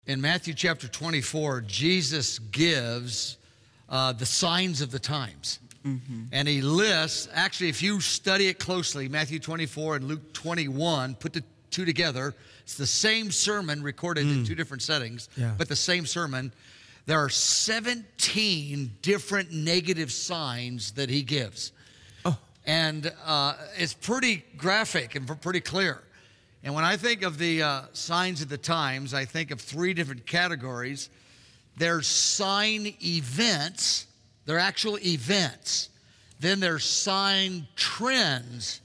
In Matthew chapter 24, Jesus gives the signs of the times. And he lists, actually, if you study it closely, Matthew 24 and Luke 21, put the two together, it's the same sermon recorded in two different settings, but the same sermon. There are 17 different negative signs that he gives. And it's pretty graphic and pretty clear. And when I think of the signs of the times, I think of three different categories. There's sign events. They're actual events. Then there's sign trends,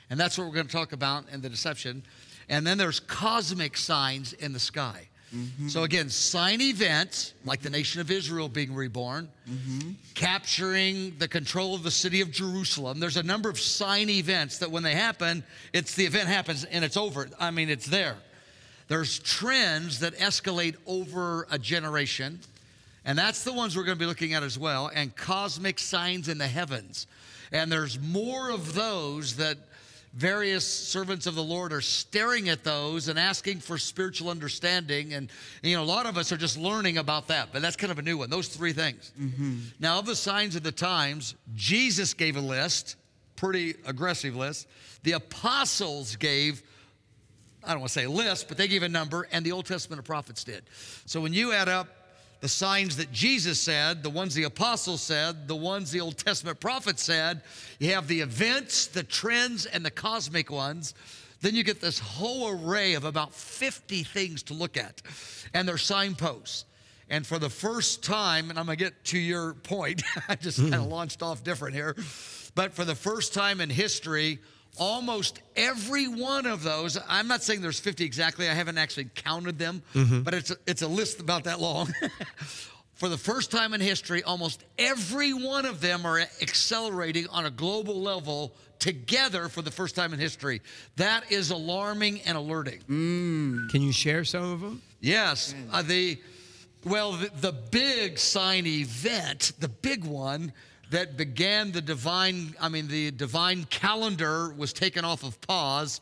and that's what we're going to talk about in the deception. And then there's cosmic signs in the sky. So again, sign events, like the nation of Israel being reborn, capturing the control of the city of Jerusalem. There's a number of sign events that when they happen, the event happens and it's over. I mean, it's there. There's trends that escalate over a generation. And that's the ones we're going to be looking at as well, and cosmic signs in the heavens. And there's more of those that various servants of the Lord are staring at those and asking for spiritual understanding. And, you know, a lot of us are just learning about that, but that's kind of a new one, those three things. Now, of the signs of the times, Jesus gave a list, pretty aggressive list. The apostles gave, I don't want to say a list, but they gave a number, and the Old Testament prophets did. So when you add up the signs that Jesus said, the ones the apostles said, the ones the Old Testament prophets said, you have the events, the trends, and the cosmic ones. Then you get this whole array of about 50 things to look at. And they're signposts. And for the first time, and I'm going to get to your point, I just kind of launched off different here, but for the first time in history, almost every one of those, I'm not saying there's 50 exactly, I haven't actually counted them, but it's a list about that long. For the first time in history, almost every one of them are accelerating on a global level together for the first time in history. That is alarming and alerting. Can you share some of them? Yes. The big sign event, the big one, that began the divine calendar was taken off of pause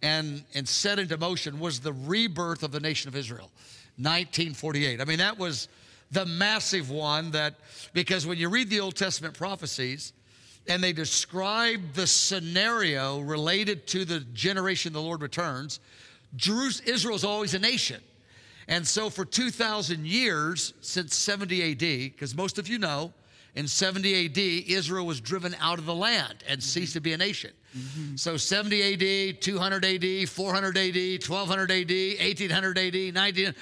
and set into motion was the rebirth of the nation of Israel, 1948. I mean, that was the massive one because when you read the Old Testament prophecies and they describe the scenario related to the generation the Lord returns, Israel is always a nation. And so for 2,000 years, since 70 AD, because most of you know, in 70 AD, Israel was driven out of the land and ceased to be a nation. So 70 AD, 200 AD, 400 AD, 1200 AD, 1800 AD, 1900.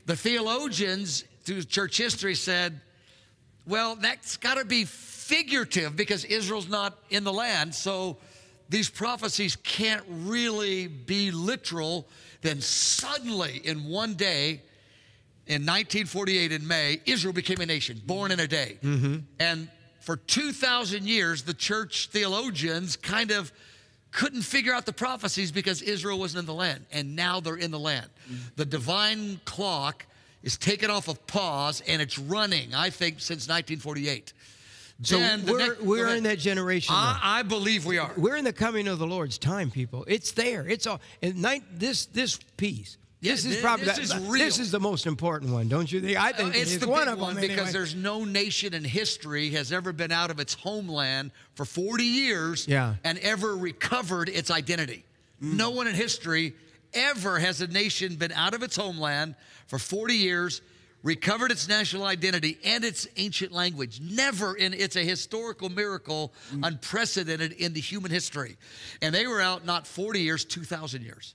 The theologians through church history said, well, that's got to be figurative because Israel's not in the land. So these prophecies can't really be literal. Then suddenly in one day, in 1948 in May, Israel became a nation, born in a day. And for 2,000 years, the church theologians kind of couldn't figure out the prophecies because Israel wasn't in the land. And now they're in the land. The divine clock is taken off of pause, and it's running, I think, since 1948. So we're in that generation. I believe we are. We're in the coming of the Lord's time, people. It's there. It's all. And this piece. This is probably this is the most important one, don't you think? I think it's the one big of them one because there's no nation in history has ever been out of its homeland for 40 years and ever recovered its identity. No one in history ever has a nation been out of its homeland for 40 years, recovered its national identity and its ancient language. Never, and it's a historical miracle, unprecedented in the human history. And they were out not 40 years, 2,000 years.